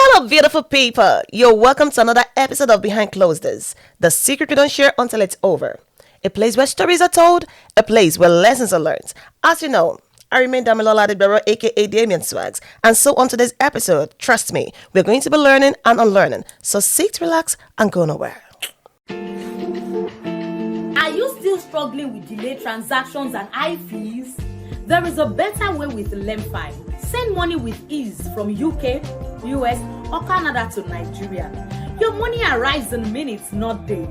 Hello, beautiful people. You're welcome to another episode of Behind Closed Doors, the secret we don't share until it's over. A place where stories are told, a place where lessons are learned. As you know, I remain Damilola Adebero, aka Damien Swags. And so on today's episode, trust me, we're going to be learning and unlearning. So sit, relax, and go nowhere. Are you still struggling with delayed transactions and high fees? There is a better way with Lemfi. Send money with ease from UK, US, or Canada to Nigeria. Your money arrives in minutes, not days.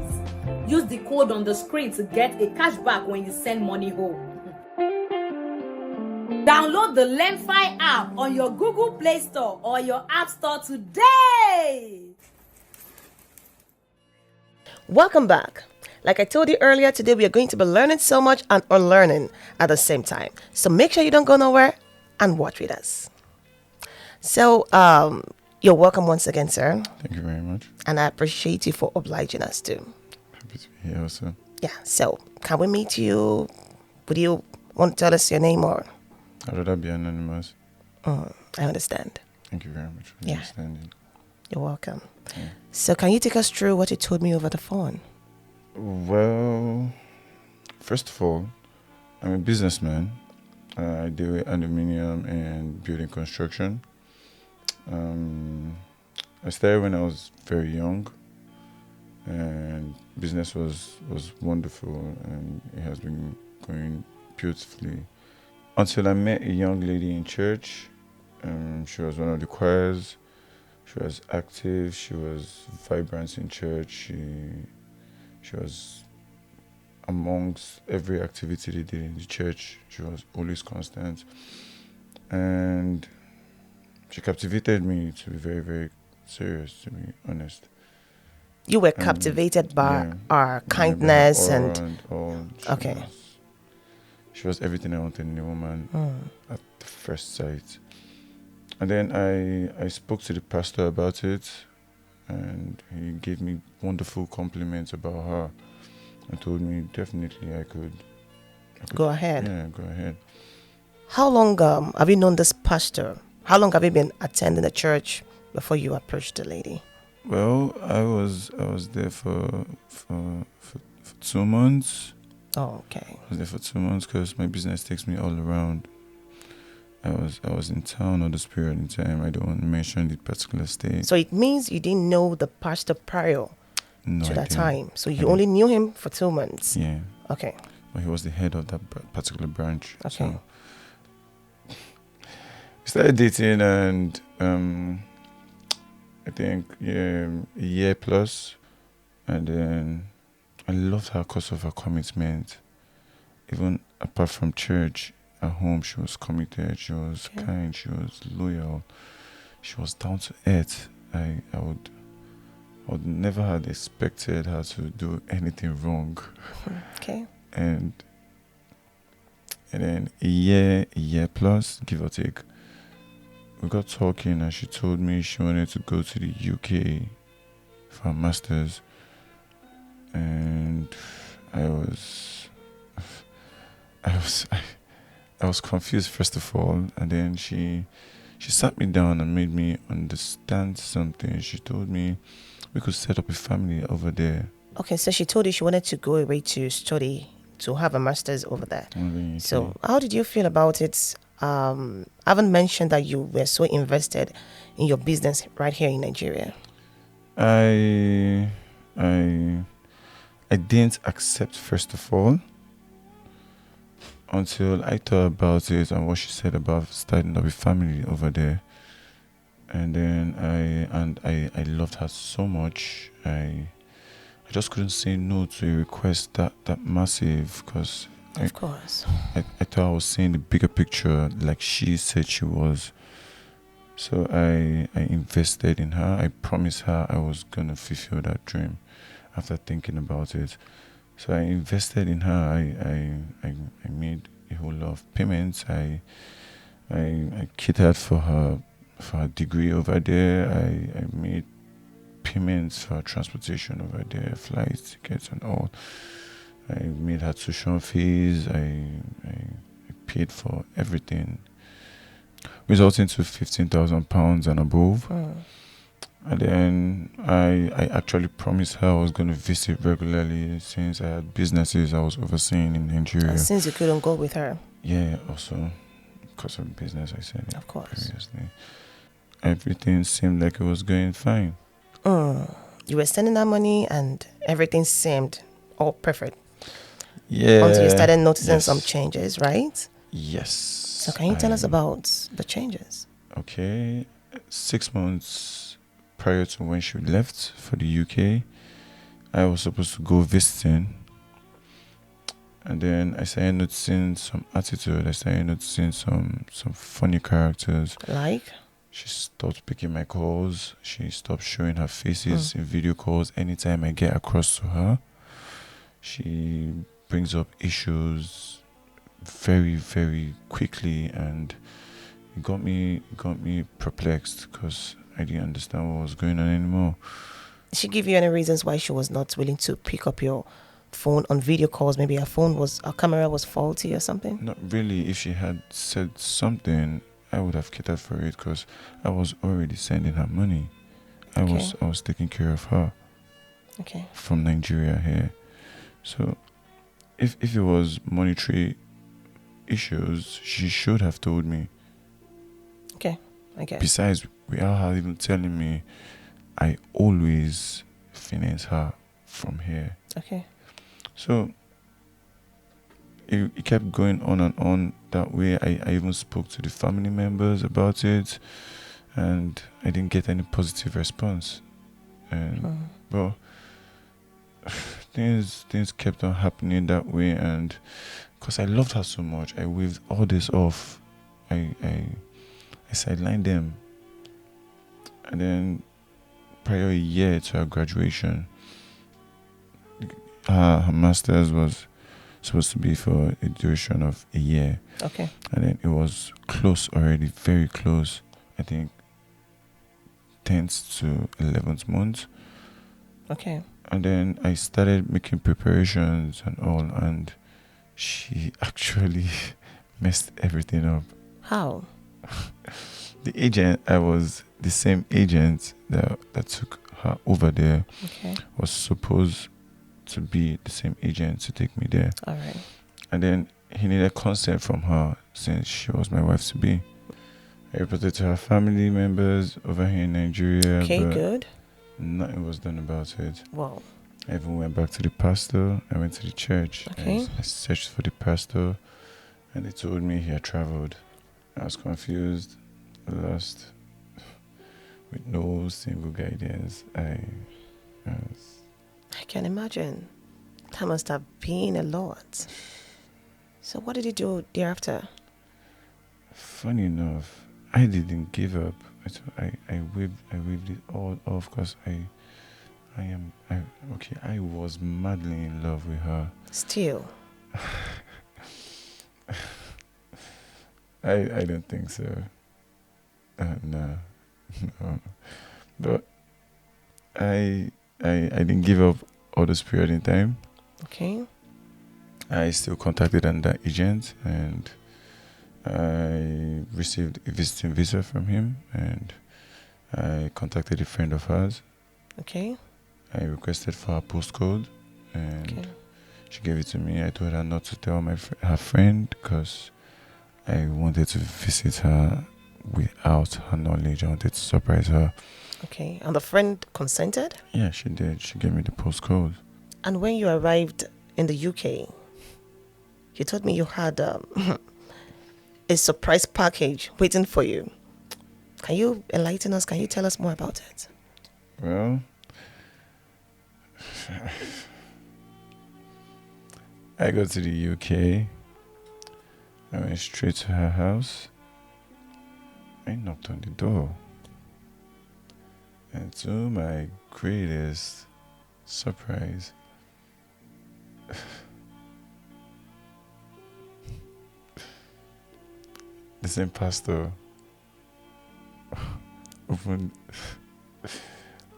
Use the code on the screen to get a cashback when you send money home. Download the Lemfi app on your Google Play Store or your App Store today. Welcome back. Like I told you earlier, today we are going to be learning so much and unlearning at the same time. So make sure you don't go nowhere and watch with us. So, you're welcome once again, sir. Thank you very much. And I appreciate you for obliging us too. Happy to be here also. Yeah, so can we meet you? Would you want to tell us your name or? I'd rather be anonymous. I understand. Thank you very much for Yeah. understanding. You're welcome. Yeah. So can you take us through what you told me over the phone? Well, first of all, I'm a businessman. I deal with aluminium and building construction. I started when I was very young, and business was wonderful, and it has been going beautifully until I met a young lady in church. She was one of the choirs. She was active. She was vibrant in church. She was amongst every activity they did in the church. She was always constant. And she captivated me, to be very, very serious, to be honest. You were captivated by our kindness by her and all. okay. She was everything I wanted in a woman at the first sight. And then I spoke to the pastor about it, and he gave me wonderful compliments about her and told me definitely I could Go ahead. Yeah, go ahead. How long have you known this pastor? How long have you been attending the church before you approached the lady? Well, I was there for 2 months. Oh, okay. I was there for 2 months because my business takes me all around. I was in town all this period in time. I don't want to mention the particular state. So it means you didn't know the pastor prior No, to I that didn't. time. So I you didn't. only knew him for 2 months. Yeah, Okay. but he was the head of that particular branch. Okay. So we started dating, and I think a year plus, and then I loved her because of her commitment. Even apart from church, at home she was committed. She was kind. She was loyal. She was down to earth. I would never have expected her to do anything wrong. Okay. And then a year plus, give or take, we got talking, and she told me she wanted to go to the UK for her master's, and I was confused first of all, and then she sat me down and made me understand something. She told me we could set up a family over there. Okay, so she told you she wanted to go away to study, to have a master's over there. Okay. So how did you feel about it? I haven't mentioned that you were so invested in your business right here in Nigeria. I didn't accept first of all until I thought about it and what she said about starting up a family over there. And then I loved her so much. I just couldn't say no to a request that massive, because Of course. I thought I was seeing the bigger picture like she said she was. So I invested in her. I promised her I was going to fulfill that dream after thinking about it. So I invested in her. I made a whole lot of payments. I catered for her degree over there. I made payments for her transportation over there, flights, tickets and all. I made her tuition fees. I paid for everything, resulting to £15,000 and above. And then I actually promised her I was going to visit regularly since I had businesses I was overseeing in And Nigeria. since you couldn't go with her, Yeah, also because of business, I said it of course. previously. Everything seemed like it was going fine. You were sending that money and everything seemed all perfect Yeah. until you started noticing yes. some changes, right? Yes. So can you tell us about the changes? Okay, 6 months prior to when she left for the UK, I was supposed to go visiting. And then I started noticing some attitude. I started noticing some funny characters. Like? She stopped picking my calls. She stopped showing her faces in video calls anytime I get across to her. She brings up issues very, very quickly, and it got me perplexed because I didn't understand what was going on anymore. Did she give you any reasons why she was not willing to pick up your phone on video calls? Maybe her camera was faulty or something? Not really. If she had said something, I would have catered for it because I was already sending her money. I was taking care of her Okay. from Nigeria here. So if it was monetary issues, she should have told me. Okay. Okay. Besides, without her even telling me, I always finance her from here. Okay. So it kept going on that way. I even spoke to the family members about it, and I didn't get any positive response. And well, things kept on happening that way, and because I loved her so much, I waved all this off. I sidelined them, and then prior a year to her graduation, her master's was supposed to be for a duration of a year. Okay. And then it was close already, very close. I think 10th to 11th month. Okay. And then I started making preparations and all, and she actually messed everything up. How? The agent, I was the same agent that took her over there, Okay. was supposed to be the same agent to take me there. All right. And then he needed consent from her since she was my wife to be. I reported to her family members over here in Nigeria, Okay, but good. nothing was done about it. Wow. I even went back to the pastor. I went to the church. Okay. I searched for the pastor, and they told me he had traveled. I was confused, lost, with no single guidance. I can imagine. That must have been a lot. So what did you do thereafter? Funny enough, I didn't give up. I waved it all off because I was madly in love with her. Still. I don't think so. No. But I didn't give up all this period in time. Okay. I still contacted another agent, and I received a visiting visa from him, and I contacted a friend of hers. Okay. I requested for her postcode, and she gave it to me. I told her not to tell her friend because I wanted to visit her without her knowledge. I wanted to surprise her. Okay. And the friend consented? Yeah, she did. She gave me the postcode. And when you arrived in the UK, you told me you had a surprise package waiting for you. Can you enlighten us? Can you tell us more about it? Well, I got to the UK. I went straight to her house. I knocked on the door. And to my greatest surprise, the same pastor opened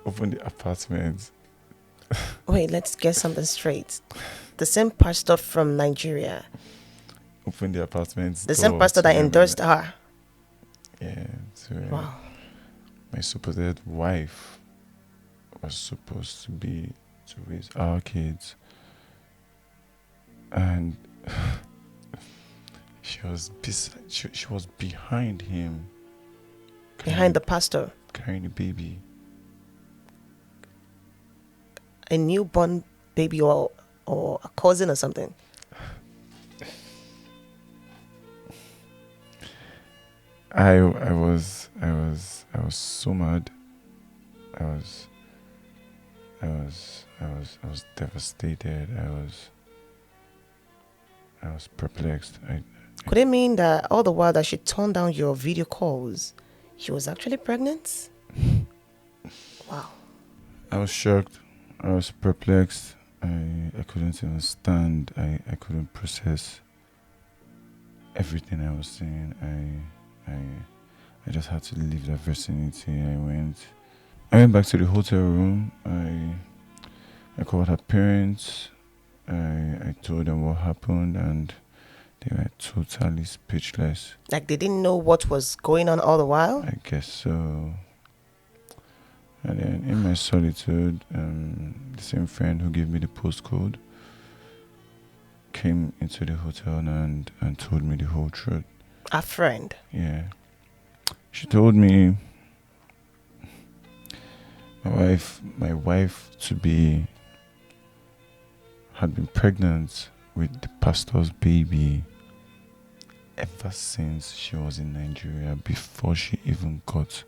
the apartment. Wait, let's get something straight. The same pastor from Nigeria. Opened the apartment. The same pastor that endorsed her. Yeah. So, Wow. my supposed wife was supposed to be to raise our kids, and she was behind him, Behind the pastor. carrying the baby. A newborn baby or a cousin or something. I was so mad. I was devastated. I was perplexed. Could it mean that all the while that she turned down your video calls, she was actually pregnant? Wow. I was shocked. I was perplexed. I couldn't understand. I couldn't process everything I was seeing. I just had to leave that vicinity. I went back to the hotel room. I called her parents. I told them what happened, and they were totally speechless. Like they didn't know what was going on all the while? I guess so. And then in my solitude, the same friend who gave me the postcode came into the hotel and told me the whole truth. A friend? Yeah. She told me my wife to be had been pregnant with the pastor's baby ever since she was in Nigeria, before she even got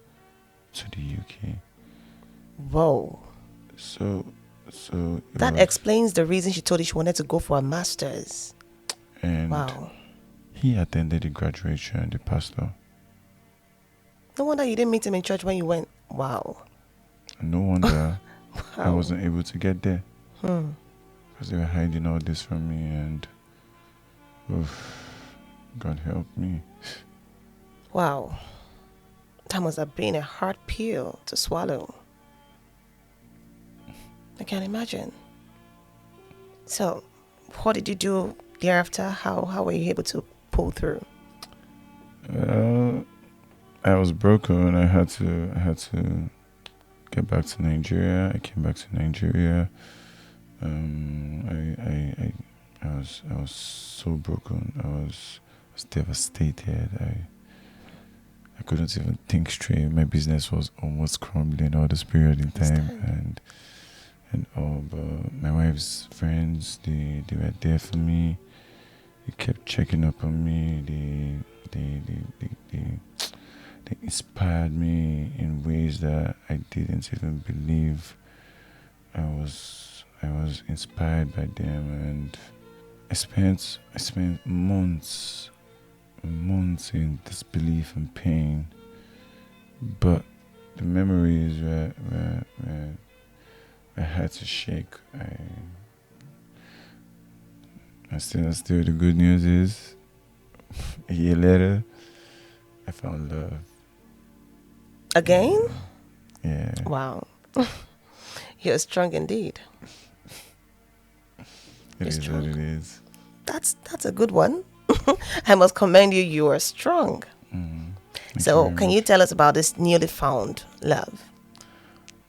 to the UK. Whoa. So That explains the reason she told you she wanted to go for a master's. And wow. He attended the graduation, the pastor. No wonder you didn't meet him in church when you went. Wow. No wonder I Wow. wasn't able to get there. Because they were hiding all this from me, and God help me. Wow. That must have been a hard pill to swallow. I can't imagine. So, what did you do thereafter? How were you able to pull through? I was broken. I had to get back to Nigeria. I came back to Nigeria. I was so broken. I was devastated. I couldn't even think straight. My business was almost crumbling all this period in time, and all. But my wife's friends, they were there for me. They kept checking up on me. They inspired me in ways that I didn't even believe. I was inspired by them, and I spent months in disbelief and pain. But the memories were I had to shake. I still the good news is a year later I found love. Again? Yeah. Wow. You're strong indeed. It is what it is. That's a good one. I must commend you. You are strong. Thank So, you can very you tell us about this newly found love?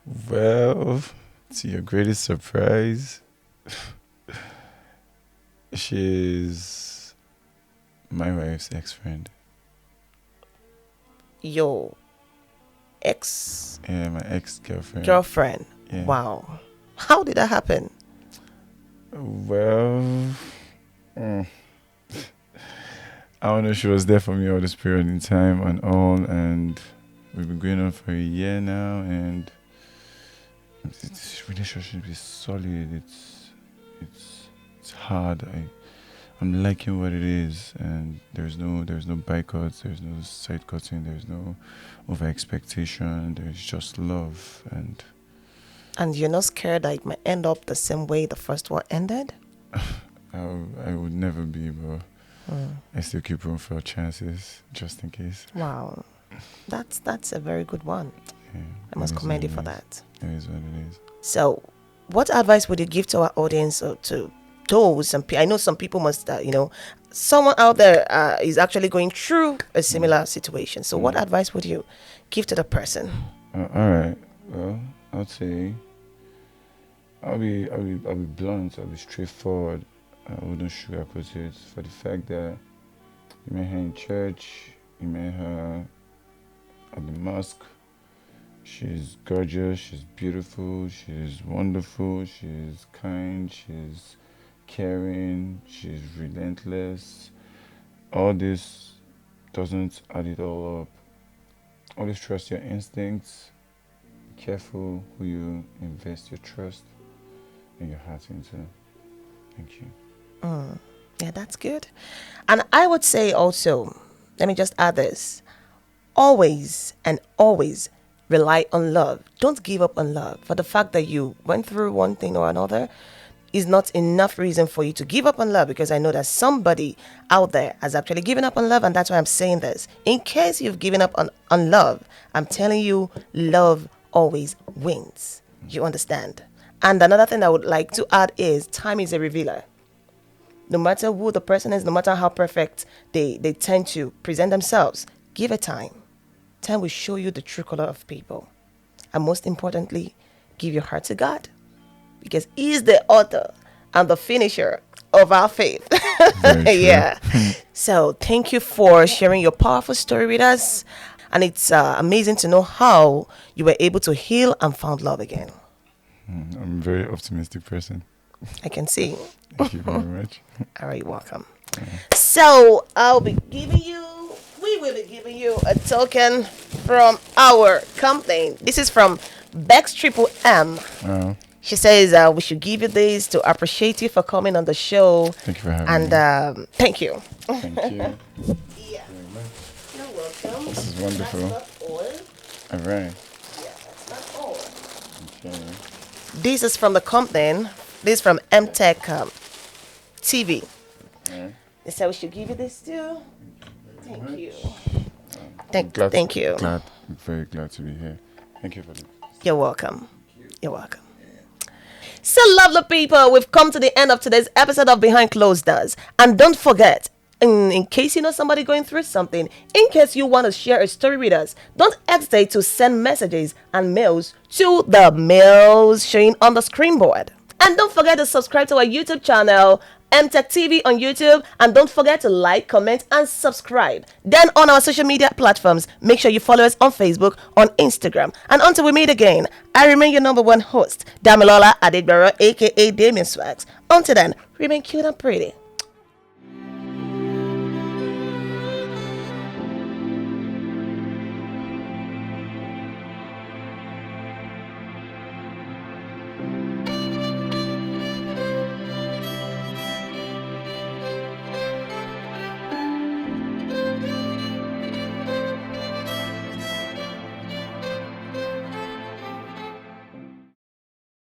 much. Well, to your greatest surprise, she's my wife's ex-friend. Your ex Yeah, my ex-girlfriend. girlfriend. Yeah. Wow. How did that happen? Well, I don't know. She was there for me all this period in time and all, and we've been going on for a year now, and this relationship is solid. It's hard. I'm liking what it is, and there's no boycotts, there's no side cutting, there's no over expectation. There's just love, and And you're not scared that it might end up the same way the first one ended? I would never be, but I still keep room for chances just in case. Wow. That's a very good one. Yeah, I must it is commend you what for it is. that. It is what it is. So, what advice would you give to our audience or to those? I know some people must, someone out there is actually going through a similar situation. So, what advice would you give to the person? All right. Well, I'd say I'll be blunt. I'll be straightforward. I wouldn't sugarcoat it. For the fact that you met her in church, you met her at the mosque. She's gorgeous. She's beautiful. She's wonderful. She's kind. She's caring. She's relentless. All this doesn't add it all up. Always trust your instincts. Be careful who you invest your trust and your heart into. Thank you. Yeah, that's good. And I would say also, let me just add this, always and always rely on love. Don't give up on love. For the fact that you went through one thing or another is not enough reason for you to give up on love, because I know that somebody out there has actually given up on love, and that's why I'm saying this. In case you've given up on love, I'm telling you, love always wins. You understand? And another thing I would like to add is time is a revealer. No matter who the person is, no matter how perfect they tend to present themselves, give it time. Time will show you the true color of people. And most importantly, give your heart to God, because He is the author and the finisher of our faith. Very true. Yeah. So thank you for sharing your powerful story with us. And it's amazing to know how you were able to heal and found love again. I'm a very optimistic person. I can see. Thank you very much. All right, welcome. So we will be giving you a token from our company. This is from Bex Triple M. Wow. She says we should give you this to appreciate you for coming on the show. Thank you for having And me. thank you. Thank you. Yeah. Very much. You're welcome. This is wonderful. That's not all. All right. Yeah, that's not all. Okay. This is from the company. This is from MTech TV. All right. They said we should give you this too. Thank you. Glad- Thank you. I'm very glad to be here. Thank you for this. You're welcome. You're welcome. So, lovely people, we've come to the end of today's episode of Behind Closed Doors. And don't forget, in case you know somebody going through something, in case you want to share a story with us, don't hesitate to send messages and mails to the mails showing on the screen board. And don't forget to subscribe to our YouTube channel, MTech TV on YouTube, and don't forget to like, comment, and subscribe. Then on our social media platforms, make sure you follow us on Facebook, on Instagram. And until we meet again, I remain your number one host, Damilola Adegbero, aka Damien Swags. Until then, remain cute and pretty.